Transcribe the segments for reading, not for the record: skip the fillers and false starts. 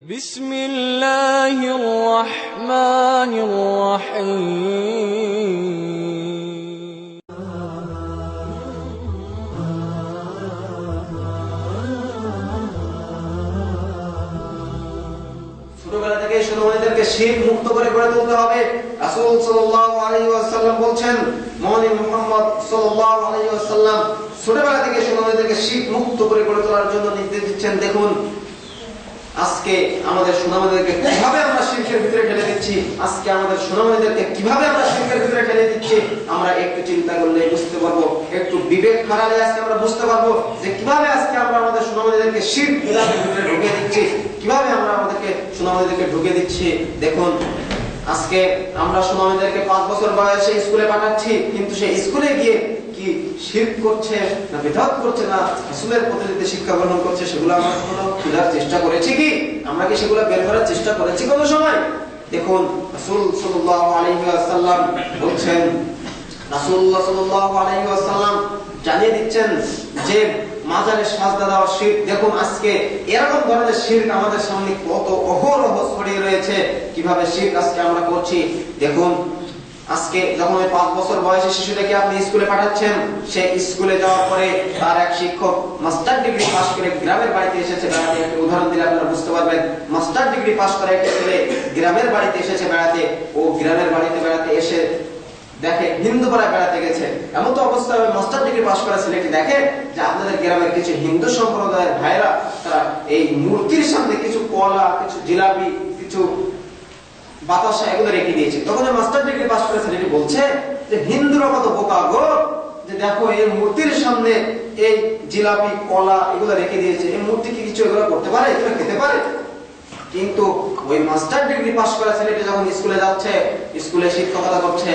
বিসমিল্লাহির রহমানির রহিম। ছোটবেলা থেকে সুন্নাহদেরকে শিরক মুক্ত করে গড়ে তুলতে হবে। রাসূল সাল্লাল্লাহু আলাইহি ওয়াসাল্লাম বলছেন, মহানবী মুহাম্মদ সাল্লাল্লাহু আলাইহি ওয়াসাল্লাম ছোটবেলা থেকে সুন্নাহদেরকে শিরক মুক্ত করে গড়ে তোলার জন্য নির্দেশ দিচ্ছেন। দেখুন আজকে আমাদের সুন্নাহদেরকে কিভাবে আমরা শিরকের ভিতরে ঠেলে দিচ্ছি, আজকে আমাদের সুন্নাহদেরকে কিভাবে আমরা শিরকের ভিতরে ঠেলে দিচ্ছি, আমরা একটু চিন্তা করলে বুঝতে পারবো, একটু বিবেক খাটালে আজকে আমরা বুঝতে পারবো যে কিভাবে আজকে আমরা আমাদের সুন্নাহদেরকে শিরক বিদাতের ভিতরে ঢুকিয়ে দিচ্ছি, কিভাবে আমরা আমাদেরকে সুন্নাহদেরকে ঢুকিয়ে দিচ্ছি। দেখুন আজকে আমরা সুন্নাহদেরকে 5 বছর বয়সে স্কুলে পাঠাচ্ছি, কিন্তু সেই স্কুলে গিয়ে কি শিরক করছে না বিদআত করছে না রাসূলের পদ্ধতিতে শিক্ষা গ্রহণ করছে, সেগুলো আমরা কখনো খোঁজার চেষ্টা করেছি কি? আমরা কি সেগুলো বের করার চেষ্টা করেছি কোনো সময়? দেখুন রাসূল সাল্লাল্লাহু আলাইহি ওয়াসাল্লাম বলছেন, রাসূলুল্লাহ সাল্লাল্লাহু আলাইহি ওয়াসাল্লাম জানিয়ে দিচ্ছেন যে মাজারে সাজদা দেওয়া শিরক। দেখুন আজকে এরকম ধরনের শিরক আমাদের সামনে কত অহরহ ছড়িয়ে রয়েছে, কিভাবে শিরক আজকে আমরা করছি। দেখুন আজকে যখন 5 বছর বয়সী শিশুটাকে আপনি স্কুলে পাঠাচ্ছেন, সে স্কুলে যাওয়ার পরে তার এক শিক্ষক মাস্টার ডিগ্রি পাশ করে গ্রামের বাড়িতে এসেছে বেড়াতে। একটা উদাহরণ দিলে আপনারা বুঝতে পারবেন। মাস্টার ডিগ্রি পাশ করে একটা ছেলে গ্রামের বাড়িতে এসেছে বেড়াতে। ও গ্রামের বাড়িতে বেড়াতে এসে দেখে হিন্দু পাড়ায় বেড়াতে গেছে। এমন তো অবস্থা হবে মাস্টার ডিগ্রি পাশ করা ছেলেটি দেখে যে আপনাদের গ্রামের কিছু হিন্দু সম্প্রদায়ের ভাইরা তারা এই মূর্তির সামনে কিছু কলা, কিছু জিলাপি, কিছু বাতাসা এগুলো রেখে দিয়েছে। তখন মাস্টার ডিগ্রি পাস করে ছেলেটি বলছে যে হিন্দুরা কত বোকা গো, যে দেখো এই মূর্তির সামনে এই জিলাপি কলা এগুলো রেখে দিয়েছে, এই মূর্তি কি কিছু এগুলো করতে পারে, এগুলো খেতে পারে? কিন্তু ওই মাস্টার ডিগ্রি পাস করা ছেলেটি যখন স্কুলে যাচ্ছে, স্কুলে শিক্ষকতা করছে,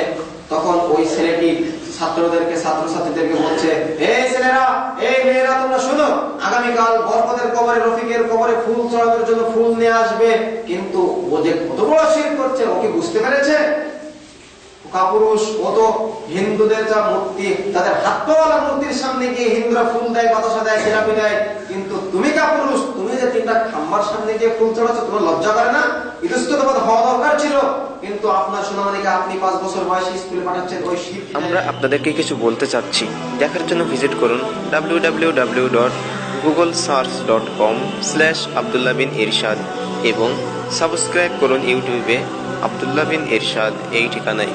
তখন ওই ছেলেটি ছাত্রদেরকে ছাত্রছাত্রীদেরকে বলছে, এই ছেলেরা এই মেয়েরা তোমরা শোনো, আগামীকাল বরকতের কবরে রফিকের কবরে ফুল চড়ানোর জন্য ফুল নিয়ে আসবে। কিন্তু ও যে কত বড় শিরক করছে ও কি বুঝতে পেরেছে? কাপুরুষ, ও তো হিন্দুদের যা মূর্তি তাদের হাত পাওয়ালা মূর্তির সামনে গিয়ে হিন্দুরা ফুল দেয়, বাতাসা দেয়, জিলাপি দেয়, কিন্তু তুমি কাপুরুষ, তুমি যে 3টা খাম্বার সামনে গিয়ে ফুল চড়াচ্ছ, তোমার লজ্জা করে না? ইতস্তত হওয়া দরকার ছিল। কিন্তু আপনার সুনামনিকে আপনি 5 বছর বয়সে স্কুলে পাঠাচ্ছেন ওই শিরক। আমরা আপনাদেরকে কিছু বলতে চাচ্ছি। দেখার জন্য ভিজিট করুন www.googlesearch.com/Abdullah bin Irshad এবং সাবস্ক্রাইব করুন ইউটিউবে আব্দুল্লাহ বিন ইরশাদ এই ঠিকানায়।